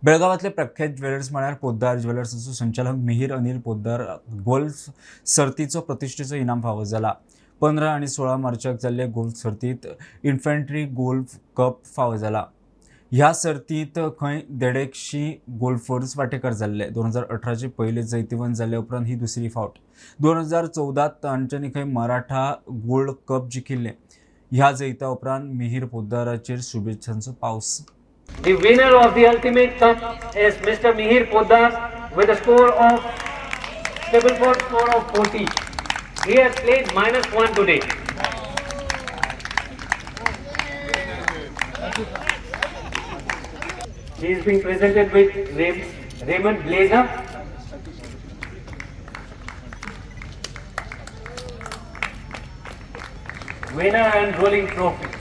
बेळगावातले प्रख्यात ज्वेलर्स म्हळ्यार पोद्दार ज्वेलर्साचो संचालक मिहीर अनिल पोद्दार गोल्फ सर्तीचो प्रतिश्ठेचो इनाम फावो जाला. 15 आनी 16 मार्चाक जाल्ले गोल्फ सर्तीत इन्फंट्री गोल्फ कप फावो जाला. ह्या सर्तीत खंय 150 गोल्फर्स वांटेकार जाल्ले. 2018 पयले जैतिवंत जाल्ले उपरांत ही दुसरी फावट. 2014 तांच्यांनी खंय मराठा गोल्ड कप जिखिल्ले. ह्या जैता उपरांत मिहीर पोद्दाराचेर शुभेच्छांचो पावस. The winner of the ultimate cup is Mr. Mihir Potdar with a score of score of 40. He has played -1 today. He is being presented with Raymond Blazer. Winner and rolling trophy.